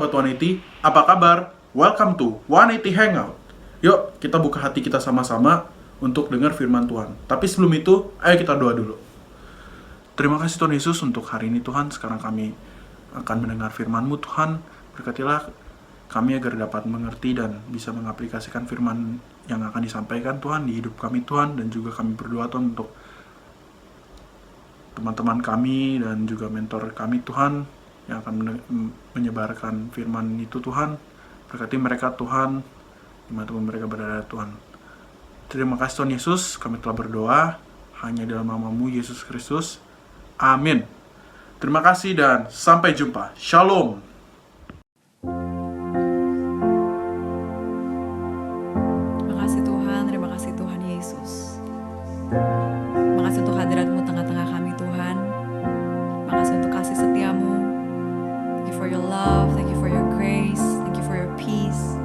Sobat 180, apa kabar? Welcome to 180 Hangout. Yuk, kita buka hati kita sama-sama untuk dengar firman Tuhan. Tapi sebelum itu, ayo kita doa dulu. Terima kasih Tuhan Yesus untuk hari ini Tuhan. Sekarang kami akan mendengar firman-Mu Tuhan. Berkatilah kami agar dapat mengerti dan bisa mengaplikasikan firman yang akan disampaikan Tuhan di hidup kami Tuhan. Dan juga kami berdoa Tuhan untuk teman-teman kami dan juga mentor kami Tuhan yang akan menyebarkan firman itu Tuhan. Berkati mereka Tuhan, dimanapun mereka berada Tuhan. Terima kasih Tuhan Yesus, kami telah berdoa hanya dalam nama-Mu Yesus Kristus. Amin. Terima kasih dan sampai jumpa. Shalom. Terima kasih Tuhan Yesus. Terima kasih untuk hadirat-Mu tengah-tengah kami Tuhan. Terima kasih untuk kasih setia-Mu. Thank you for your love, thank you for your grace, thank you for your peace.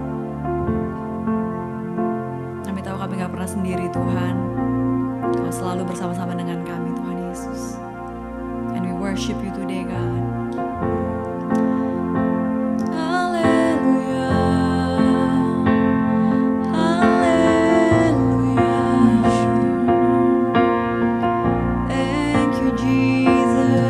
Kami tahu kami gak pernah sendiri Tuhan. Kau selalu bersama-sama dengan kami Tuhan Yesus. And we worship you today God. Jesus.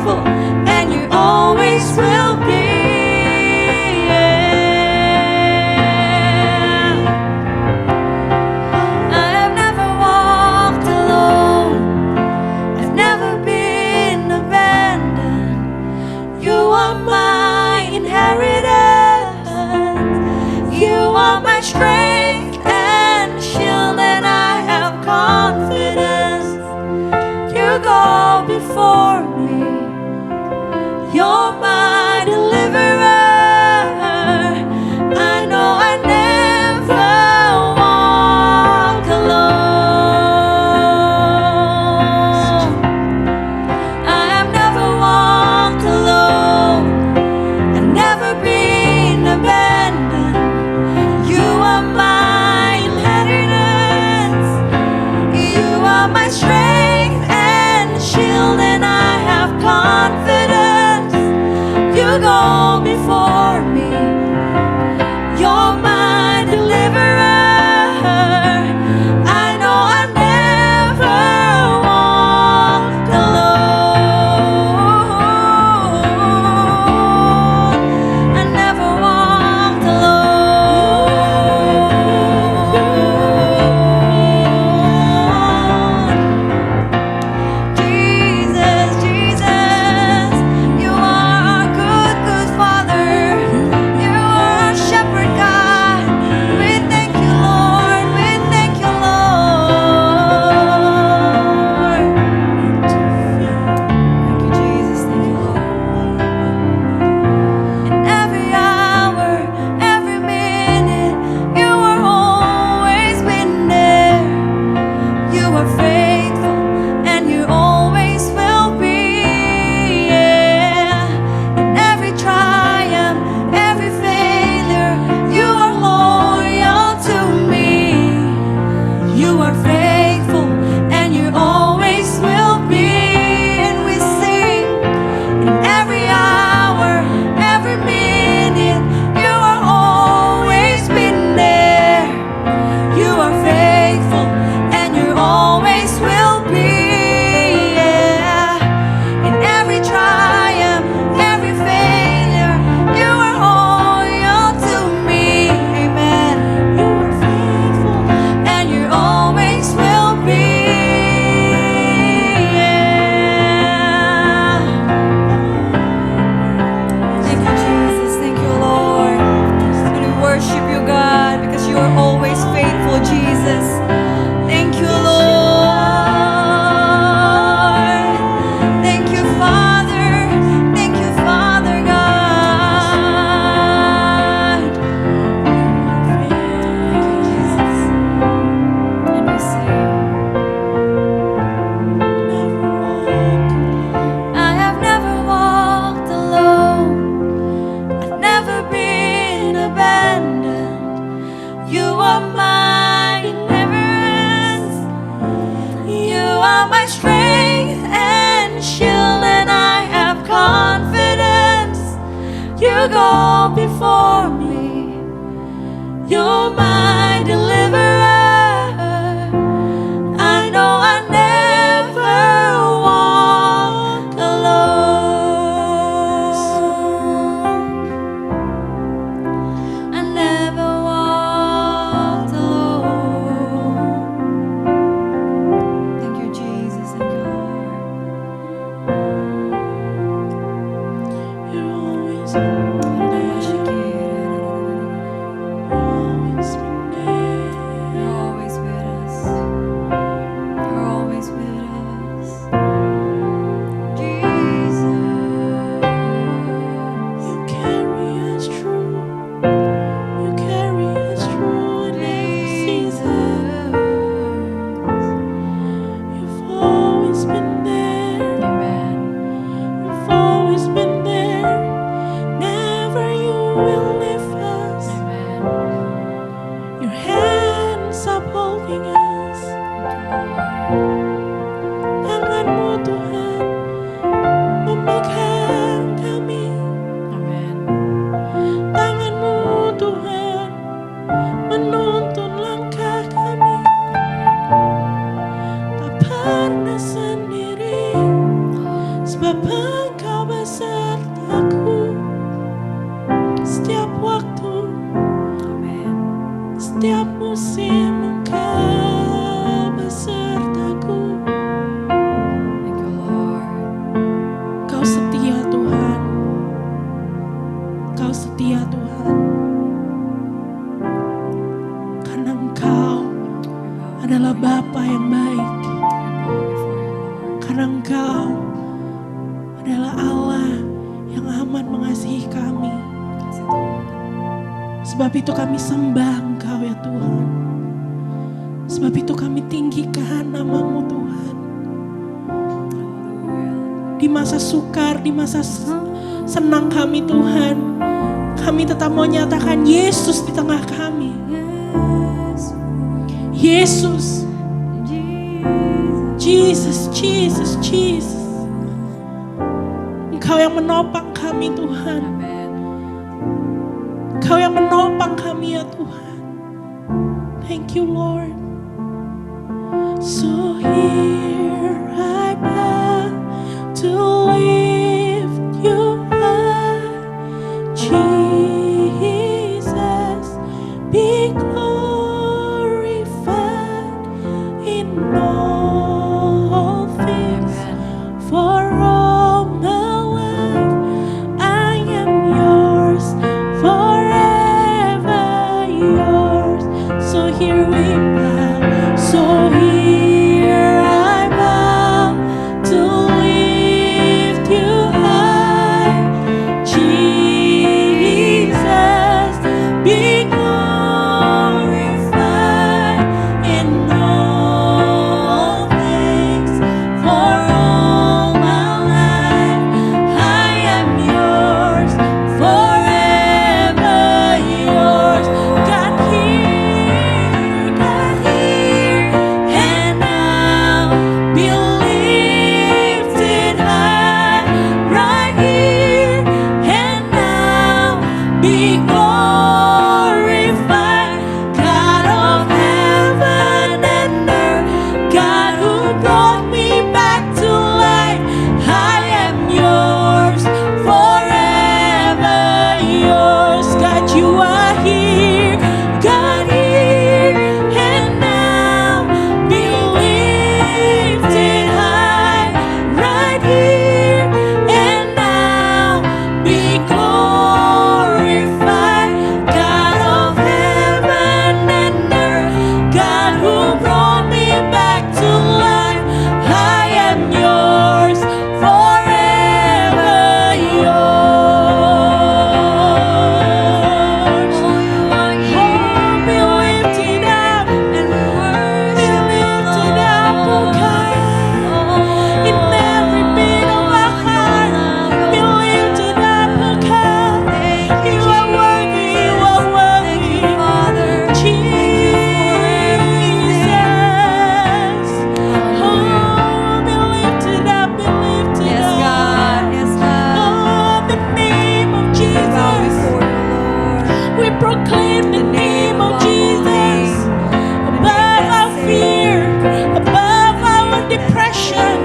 faithful, and you always will be. I have never walked alone. I've never been abandoned. You are my inheritance. You are my strength and shield, and I have confidence. You go before me. You're my deliverer. I know I never walk alone. I have never walked alone. I've never been abandoned. You are my inheritance. You are my strength and shield, and I have confidence. You go before me. You're my deliverer. I know I never walked alone. I never walked alone. Jesus, Jesus, you are a good, good Father. You are a shepherd God. We thank you, Lord. We thank you, Lord. Thank you, Jesus. Thank you, Lord. In every hour, every minute, you are always been there. You are faithful, and you always will be. Yeah. In every triumph, every failure, you are loyal to me. You are faithful, and you always will be. And we sing in every hour, every minute, you are always been there. You are faithful, and you always will be. Yeah. In every triumph, every failure, you are loyal to me. Amen. You are faithful, and you always will be. Yeah. Thank you, Jesus. Thank you, Lord. And we worship you, God, because you are always faithful, Jesus. Thank you, Lord. Thank you, Father. Thank you, Father God. Thank you, Jesus. And we sing, I have never walked alone. I've never been abandoned. You are my deliverance. You are my strength and shield, and I have confidence. You go before me. You're my deliverer. I know I never walk alone. I never walked alone. Thank you, Jesus. Thank you, Lord. You're always You're always with us. You're always with us. Jesus. You carry us through. You carry us through in every season. You've always been there. Amen. You've always been there. Never you will leave us. Amen. Your hands upholding us. Tanganmu Tuhan memegang kami. Amen. Tanganmu Tuhan menuntun langkah kami. Tak pernah sendiri sebab Engkau Engkau besertaku setiap waktu, Amin. setiap musim. Engkau besertaku. Thank you, Lord. Kau setia Tuhan. Kau setia Tuhan. Karena Engkau adalah Bapa yang baik. We bow before you, Lord. Karena Engkau adalah Allah yang amat mengasihi kami. Kasih Tuhan. Sebab itu kami sembah Engkau ya Tuhan. Sebab itu kami tinggikan nama-Mu Tuhan. Haleluya. Di masa sukar, di masa senang kami Tuhan, kami tetap mau nyatakan Yesus di tengah kami. Yesus, Jesus, Jesus, Jesus. Engkau yang menopang kami Tuhan. Amin. Engkau yang menopang kami ya Tuhan. Thank you Lord. So here I bow to lift you high, Jesus, be glorified in all things. Amen. For all my life, I am yours, forever yours. So here we bow, so here I bow to lift you high, Jesus, be glorified in all things. For all my life, I am yours, forever yours. God here, and now be lifted high, right here and now be glorified, God of heaven and earth, God who brought me back to life. I am yours, forever yours. God, you are here, God here and now be lifted high, right here and now be glorified, God of heaven and earth, God who brought me back to life. I am yours, forever yours. Oh, be lifted up and be lifted up, oh God, in every beat of our heart. Be lifted up, oh God. You are worthy, you are worthy, Jesus. Oh, be lifted up, be lifted Yes, up. God. Yes, God. Oh, the name of We bow Jesus. before you, Lord. We proclaim the name of Jesus above our fear, above our depression,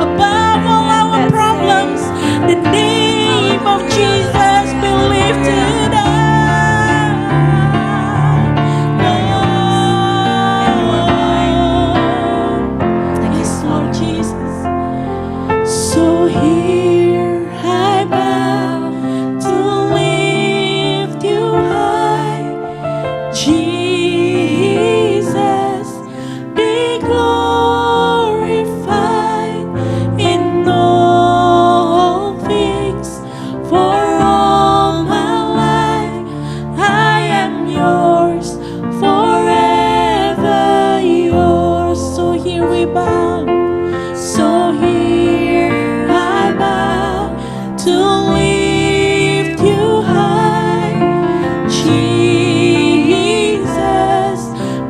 above all our problems. The name of Jesus be lifted up. Yes, Lord Jesus. So here I bow to lift you high, Jesus, be glorified in all things. For all my life, I am yours, forever yours. So here we bow. So here I bow to lift you high, Jesus,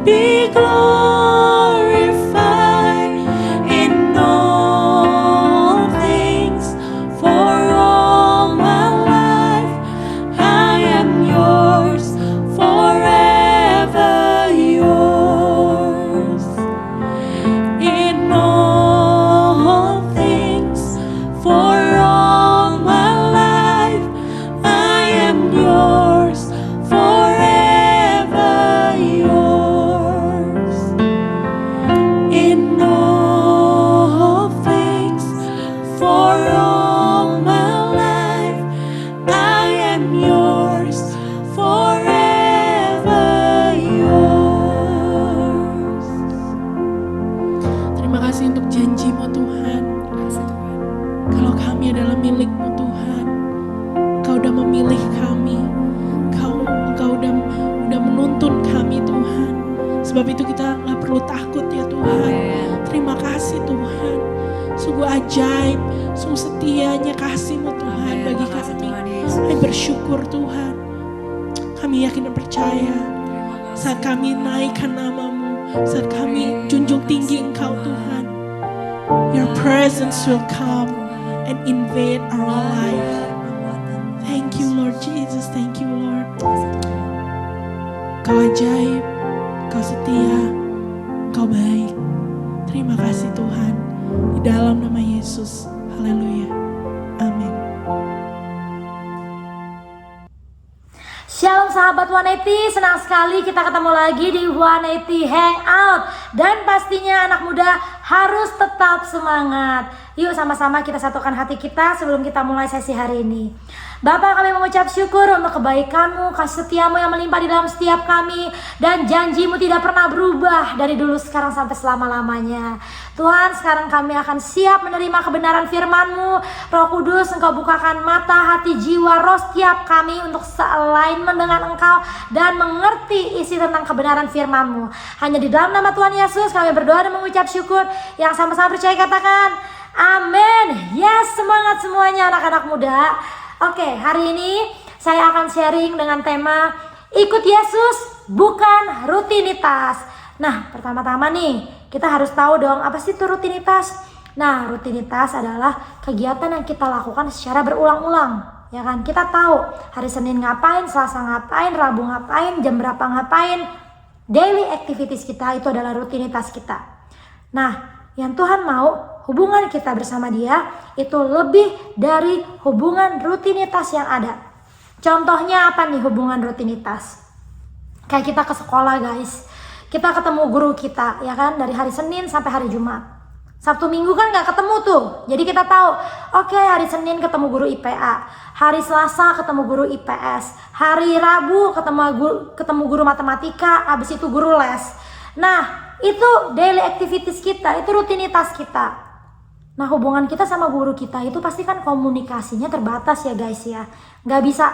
be glorified in all things. For all my life, I am yours, forever yours. In all things, for all Sebab itu kita gak perlu takut ya Tuhan. Amen. Terima kasih Tuhan. Sungguh ajaib, sungguh setianya kasih-Mu Tuhan Amen. bagi Makasih kami. Tuhan Yesus. Kami bersyukur Tuhan. Kami yakin dan percaya Terima kasih. saat kami naikkan nama-Mu, saat kami junjung tinggi Engkau Tuhan, Your presence will come and invade our life. Thank you Lord Jesus, thank you Lord. Kau ajaib, Kau setia, Kau baik. Terima kasih Tuhan. Di dalam nama Yesus. Haleluya. Amin. Shalom sahabat 180, senang sekali kita ketemu lagi di 180 Hangout. Dan pastinya anak muda harus tetap semangat. Yuk sama-sama kita satukan hati kita sebelum kita mulai sesi hari ini. Bapa, kami mengucap syukur untuk kebaikan-Mu, kasih setia-Mu yang melimpah di dalam setiap kami. Dan janji-Mu tidak pernah berubah dari dulu, sekarang, sampai selama-lamanya. Tuhan, sekarang kami akan siap menerima kebenaran firman-Mu. Roh Kudus, Engkau bukakan mata, hati, jiwa, roh setiap kami untuk sealignment dengan Engkau dan mengerti isi tentang kebenaran firman-Mu. Hanya di dalam nama Tuhan Yesus kami berdoa dan mengucap syukur. Yang sama-sama percaya katakan amin. Yes, semangat semuanya anak-anak muda. Oke, hari ini saya akan sharing dengan tema ikut Yesus bukan rutinitas. Nah, pertama-tama nih kita harus tahu dong apa sih itu rutinitas. Nah, rutinitas adalah kegiatan yang kita lakukan secara berulang-ulang. Ya kan, kita tahu hari Senin ngapain, Selasa ngapain, Rabu ngapain, jam berapa ngapain. Daily activities kita itu adalah rutinitas kita. Nah, yang Tuhan mau hubungan kita bersama Dia itu lebih dari hubungan rutinitas yang ada. Contohnya apa nih hubungan rutinitas? Kayak kita ke sekolah guys, kita ketemu guru kita ya kan, dari hari Senin sampai hari Jumat. Sabtu Minggu kan gak ketemu tuh, jadi kita tahu oke, hari Senin ketemu guru IPA, hari Selasa ketemu guru IPS, hari Rabu ketemu guru matematika, habis itu guru les. Nah, itu daily activities kita, itu rutinitas kita. Nah, hubungan kita sama guru kita itu pasti kan komunikasinya terbatas ya guys ya. Gak bisa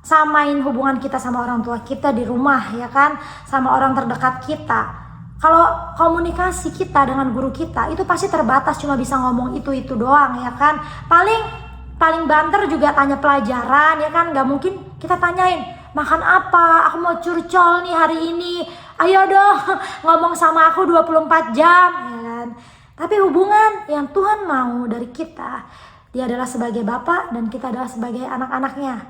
samain hubungan kita sama orang tua kita di rumah ya kan, sama orang terdekat kita. Kalau komunikasi kita dengan guru kita itu pasti terbatas, cuma bisa ngomong itu doang ya kan. Paling banter juga tanya pelajaran ya kan, gak mungkin kita tanyain makan apa, aku mau curcol nih hari ini, ayo dong ngomong sama aku 24 jam ya kan. Tapi hubungan yang Tuhan mau dari kita, Dia adalah sebagai Bapa dan kita adalah sebagai anak-anaknya.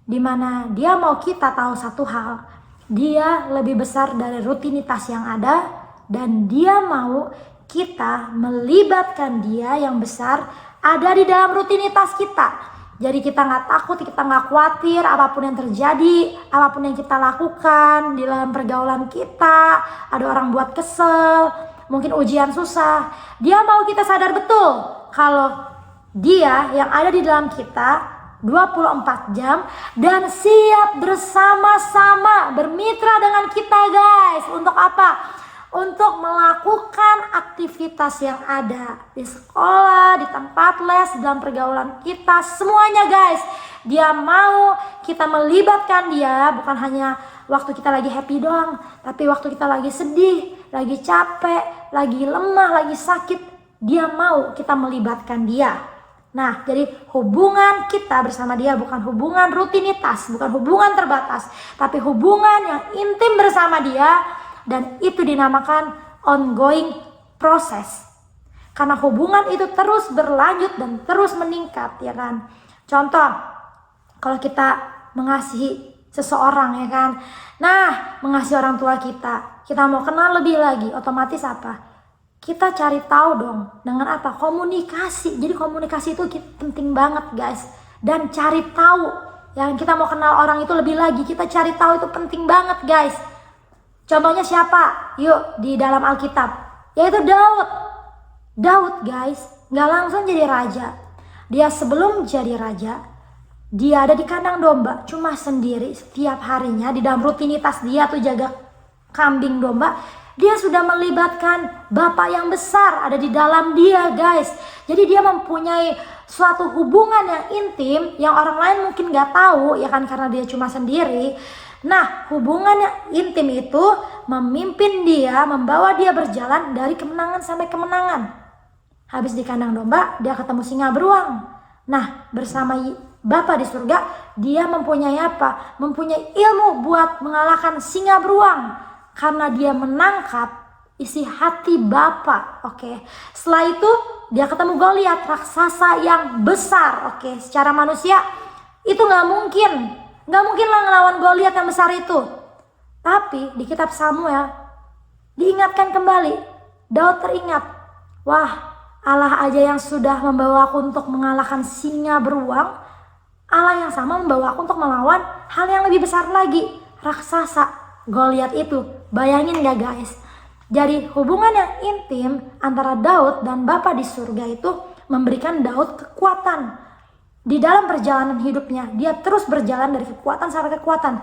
Dimana Dia mau kita tahu satu hal, Dia lebih besar dari rutinitas yang ada. Dan Dia mau kita melibatkan Dia yang besar ada di dalam rutinitas kita. Jadi kita gak takut, kita gak khawatir apapun yang terjadi, apapun yang kita lakukan di dalam pergaulan kita. Ada orang buat kesel, mungkin ujian susah. Dia mau kita sadar betul kalau Dia yang ada di dalam kita 24 jam dan siap bersama-sama bermitra dengan kita guys. Untuk apa? Untuk melakukan aktivitas yang ada di sekolah, di tempat les, dalam pergaulan kita, semuanya guys. Dia mau kita melibatkan Dia bukan hanya waktu kita lagi happy doang, tapi waktu kita lagi sedih, lagi capek, lagi lemah, lagi sakit, Dia mau kita melibatkan Dia. Nah, jadi hubungan kita bersama Dia bukan hubungan rutinitas, bukan hubungan terbatas, tapi hubungan yang intim bersama Dia. Dan itu dinamakan ongoing proses. Karena hubungan itu terus berlanjut dan terus meningkat ya kan. Contoh, kalau kita mengasihi seseorang ya kan. Nah, mengasihi orang tua kita mau kenal lebih lagi, otomatis apa? Kita cari tahu dong dengan apa? Komunikasi. Jadi komunikasi itu penting banget guys. Dan cari tahu, yang kita mau kenal orang itu lebih lagi, kita cari tahu itu penting banget guys. Contohnya siapa? Yuk di dalam Alkitab, yaitu Daud. Daud guys, gak langsung jadi raja. Dia sebelum jadi raja, dia ada di kandang domba, cuma sendiri setiap harinya. Di dalam rutinitas dia tuh jaga kambing domba, dia sudah melibatkan Bapa yang besar ada di dalam dia guys. Jadi dia mempunyai suatu hubungan yang intim yang orang lain mungkin gak tahu ya kan, karena dia cuma sendiri. Nah, hubungan yang intim itu memimpin dia, membawa dia berjalan dari kemenangan sampai kemenangan. Habis di kandang domba, dia ketemu singa beruang. Nah, bersama Bapa di surga, dia mempunyai apa? Mempunyai ilmu buat mengalahkan singa beruang. Karena dia menangkap isi hati Bapa. Oke. Setelah itu, dia ketemu Goliat, raksasa yang besar. Oke, secara manusia itu nggak mungkin lah ngelawan Goliat yang besar itu. Tapi di kitab Samuel diingatkan kembali, Daud teringat, wah, Allah aja yang sudah membawa aku untuk mengalahkan singa beruang, Allah yang sama membawa aku untuk melawan hal yang lebih besar lagi, raksasa Goliat itu. Bayangin gak guys? Jadi hubungan yang intim antara Daud dan Bapa di surga itu memberikan Daud kekuatan. Di dalam perjalanan hidupnya, dia terus berjalan dari kekuatan sampai kekuatan.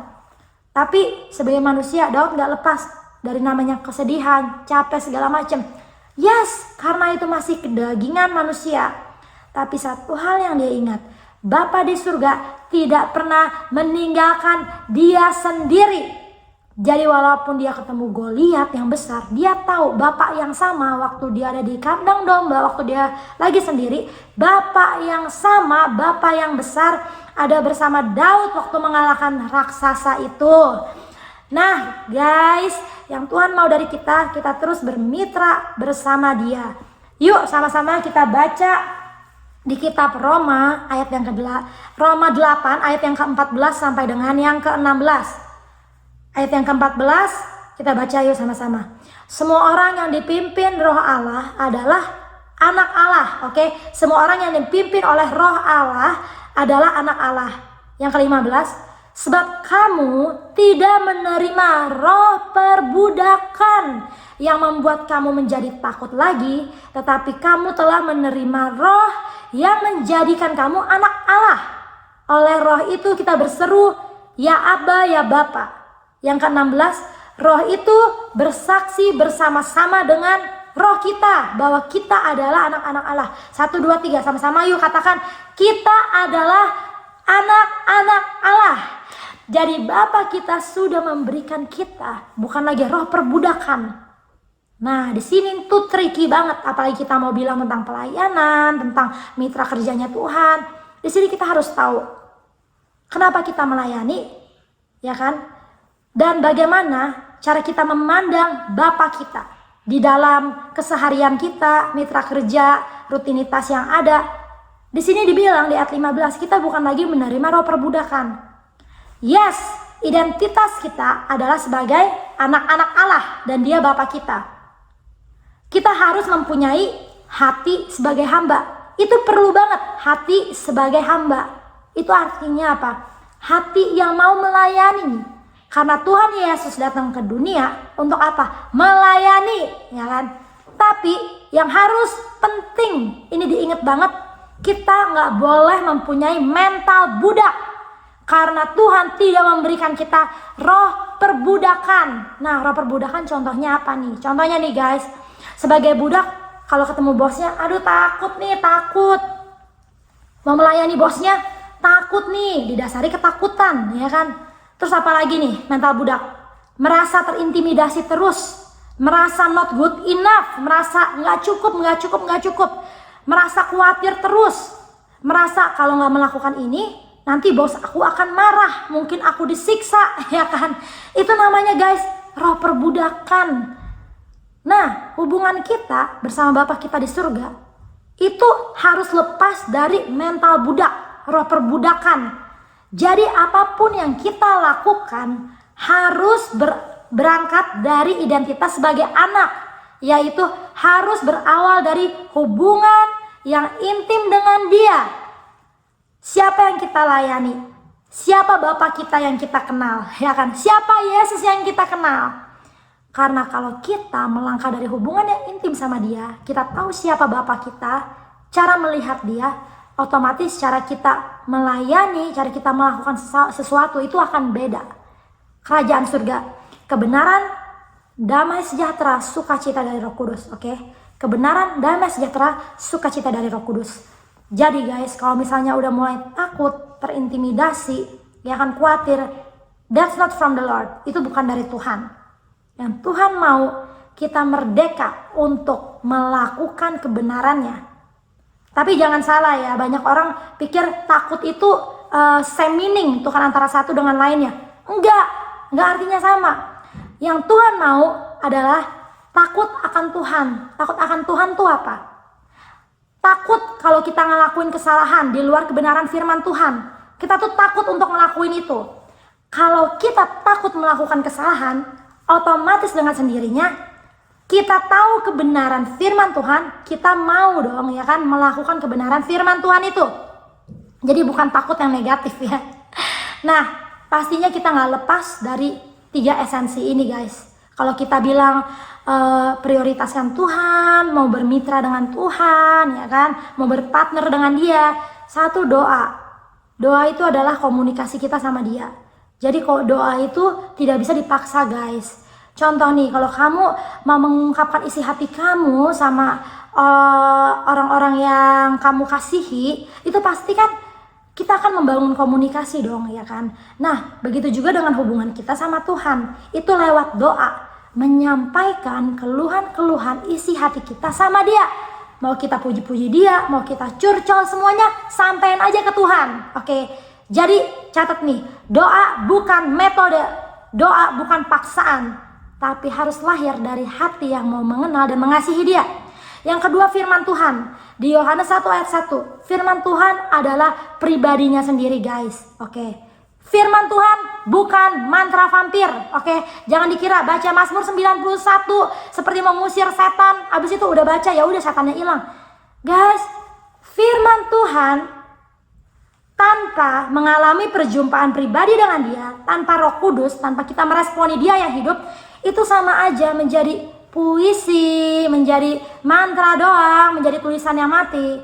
Tapi sebagai manusia, Daud gak lepas dari namanya kesedihan, capek, segala macam. Yes, karena itu masih kedagingan manusia. Tapi satu hal yang dia ingat, Bapa di surga tidak pernah meninggalkan dia sendiri. Jadi walaupun dia ketemu Goliat yang besar, dia tahu Bapa yang sama waktu dia ada di kandang domba, waktu dia lagi sendiri, Bapa yang sama, Bapa yang besar ada bersama Daud waktu mengalahkan raksasa itu. Nah guys, yang Tuhan mau dari kita terus bermitra bersama dia. Yuk sama-sama kita baca di kitab Roma ayat yang Roma 8 ayat yang ke-14 sampai dengan yang ke-16. Ayat yang ke-14 kita baca yuk sama-sama. Semua orang yang dipimpin Roh Allah adalah anak Allah. Oke, semua orang yang dipimpin oleh Roh Allah adalah anak Allah. Yang ke-15, sebab kamu tidak menerima roh perbudakan yang membuat kamu menjadi takut lagi, tetapi kamu telah menerima roh yang menjadikan kamu anak Allah. Oleh roh itu kita berseru, ya Abba, ya Bapa. Yang ke-16, roh itu bersaksi bersama-sama dengan roh kita bahwa kita adalah anak-anak Allah. 1, 2, 3 sama-sama yuk katakan, kita adalah anak-anak Allah. Jadi Bapa kita sudah memberikan kita bukan lagi roh perbudakan. Nah, di sini tuh tricky banget, apalagi kita mau bilang tentang pelayanan, tentang mitra kerjanya Tuhan. Di sini kita harus tahu kenapa kita melayani, ya kan? Dan bagaimana cara kita memandang Bapa kita di dalam keseharian kita, mitra kerja, rutinitas yang ada. Di sini dibilang di ayat 15, kita bukan lagi menerima roh perbudakan. Yes, identitas kita adalah sebagai anak-anak Allah dan Dia Bapa kita. Kita harus mempunyai hati sebagai hamba. Itu perlu banget, hati sebagai hamba. Itu artinya apa? Hati yang mau melayani. Karena Tuhan Yesus datang ke dunia untuk apa? Melayani, ya kan? Tapi yang harus penting, ini diingat banget, kita nggak boleh mempunyai mental budak. Karena Tuhan tidak memberikan kita roh perbudakan. Nah, roh perbudakan contohnya apa nih? Contohnya nih guys, sebagai budak, kalau ketemu bosnya, aduh takut nih, takut. Mau melayani bosnya, takut nih, didasari ketakutan, ya kan? Terus apa lagi nih mental budak? Merasa terintimidasi terus, merasa not good enough, merasa nggak cukup, merasa khawatir terus, merasa kalau nggak melakukan ini nanti bos aku akan marah, mungkin aku disiksa, ya kan? Itu namanya guys roh perbudakan. Nah, hubungan kita bersama Bapa kita di surga itu harus lepas dari mental budak, roh perbudakan. Jadi apapun yang kita lakukan harus berangkat dari identitas sebagai anak, yaitu harus berawal dari hubungan yang intim dengan Dia. Siapa yang kita layani? Siapa Bapa kita yang kita kenal? Ya kan? Siapa Yesus yang kita kenal? Karena kalau kita melangkah dari hubungan yang intim sama Dia, kita tahu siapa Bapa kita, cara melihat Dia, otomatis cara kita melayani, cara kita melakukan sesuatu itu akan beda. Kerajaan surga, kebenaran, damai sejahtera, sukacita dari Roh Kudus, oke? Kebenaran, damai sejahtera, sukacita dari Roh Kudus. Jadi guys, kalau misalnya udah mulai takut, terintimidasi, ya akan khawatir, That's not from the Lord. Itu bukan dari Tuhan. Yang Tuhan mau kita merdeka untuk melakukan kebenarannya. Tapi jangan salah ya, banyak orang pikir takut itu same meaning, Tuhan antara satu dengan lainnya. Enggak artinya sama. Yang Tuhan mau adalah takut akan Tuhan. Takut akan Tuhan itu apa? Takut kalau kita ngelakuin kesalahan di luar kebenaran firman Tuhan. Kita tuh takut untuk ngelakuin itu. Kalau kita takut melakukan kesalahan, otomatis dengan sendirinya kita tahu kebenaran firman Tuhan, kita mau dong ya kan melakukan kebenaran firman Tuhan itu. Jadi bukan takut yang negatif ya. Nah, pastinya kita nggak lepas dari 3 esensi ini guys. Kalau kita bilang prioritaskan Tuhan, mau bermitra dengan Tuhan ya kan, mau berpartner dengan Dia, satu doa. Doa itu adalah komunikasi kita sama Dia. Jadi kalau doa itu tidak bisa dipaksa guys. Contoh nih, kalau kamu mau mengungkapkan isi hati kamu sama orang-orang yang kamu kasihi, itu pasti kan kita akan membangun komunikasi dong ya kan. Nah, begitu juga dengan hubungan kita sama Tuhan. Itu lewat doa, menyampaikan keluhan-keluhan isi hati kita sama Dia. Mau kita puji-puji Dia, mau kita curcol, semuanya sampein aja ke Tuhan. Oke. Jadi catat nih, doa bukan metode, doa bukan paksaan, tapi harus lahir dari hati yang mau mengenal dan mengasihi Dia. Yang kedua, firman Tuhan. Di Yohanes 1 ayat 1, firman Tuhan adalah pribadinya sendiri guys. Oke. Firman Tuhan bukan mantra vampir. Oke. Jangan dikira baca Mazmur 91 seperti mengusir setan, habis itu udah baca ya udah setannya hilang. Guys, firman Tuhan tanpa mengalami perjumpaan pribadi dengan Dia, tanpa Roh Kudus, tanpa kita meresponi Dia yang hidup, itu sama aja menjadi puisi, menjadi mantra doang, menjadi tulisan yang mati.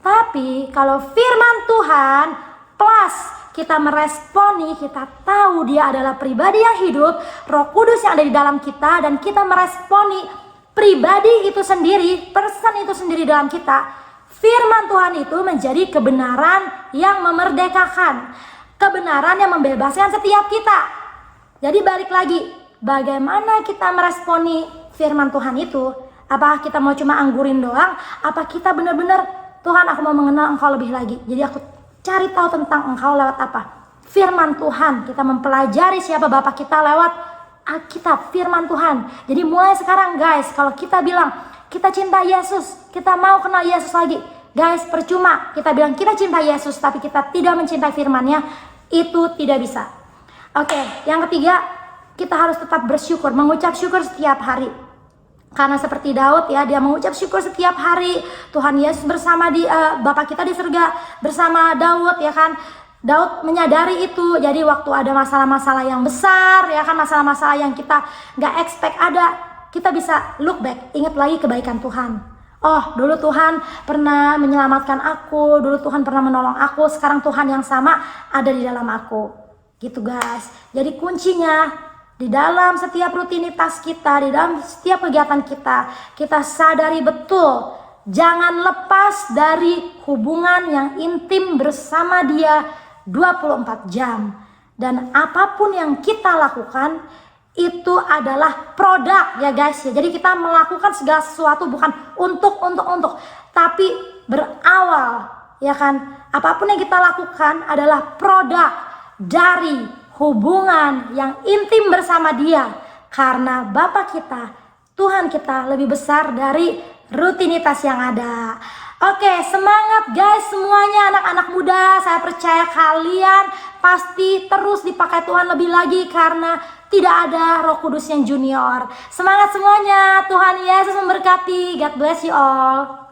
Tapi kalau firman Tuhan plus kita meresponi, kita tahu Dia adalah pribadi yang hidup, Roh Kudus yang ada di dalam kita, dan kita meresponi pribadi itu sendiri, person itu sendiri dalam kita, firman Tuhan itu menjadi kebenaran yang memerdekakan, kebenaran yang membebaskan setiap kita. Jadi balik lagi, bagaimana kita meresponi firman Tuhan itu? Apakah kita mau cuma anggurin doang? Apa kita benar-benar, Tuhan aku mau mengenal Engkau lebih lagi, jadi aku cari tahu tentang Engkau lewat apa? Firman Tuhan. Kita mempelajari siapa Bapa kita lewat Alkitab, firman Tuhan. Jadi mulai sekarang guys, kalau kita bilang kita cinta Yesus, kita mau kenal Yesus lagi, guys, percuma kita bilang kita cinta Yesus tapi kita tidak mencintai firman-Nya, itu tidak bisa. Oke, yang ketiga, kita harus tetap bersyukur, mengucap syukur setiap hari. Karena seperti Daud ya, dia mengucap syukur setiap hari. Tuhan Yesus bersama di Bapa kita di surga bersama Daud ya kan. Daud menyadari itu. Jadi waktu ada masalah-masalah yang besar ya kan, masalah-masalah yang kita gak expect ada, kita bisa look back, ingat lagi kebaikan Tuhan. Oh, dulu Tuhan pernah menyelamatkan aku, dulu Tuhan pernah menolong aku, sekarang Tuhan yang sama ada di dalam aku. Gitu guys. Jadi kuncinya di dalam setiap rutinitas kita, di dalam setiap kegiatan kita, kita sadari betul, jangan lepas dari hubungan yang intim bersama Dia 24 jam. Dan apapun yang kita lakukan itu adalah produk ya guys ya. Jadi kita melakukan segala sesuatu bukan untuk, tapi berawal ya kan. Apapun yang kita lakukan adalah produk dari hubungan yang intim bersama Dia. Karena Bapa kita, Tuhan kita lebih besar dari rutinitas yang ada. Oke, semangat guys semuanya anak-anak muda. Saya percaya kalian pasti terus dipakai Tuhan lebih lagi karena tidak ada Roh Kudus yang junior. Semangat semuanya. Tuhan Yesus memberkati. God bless you all.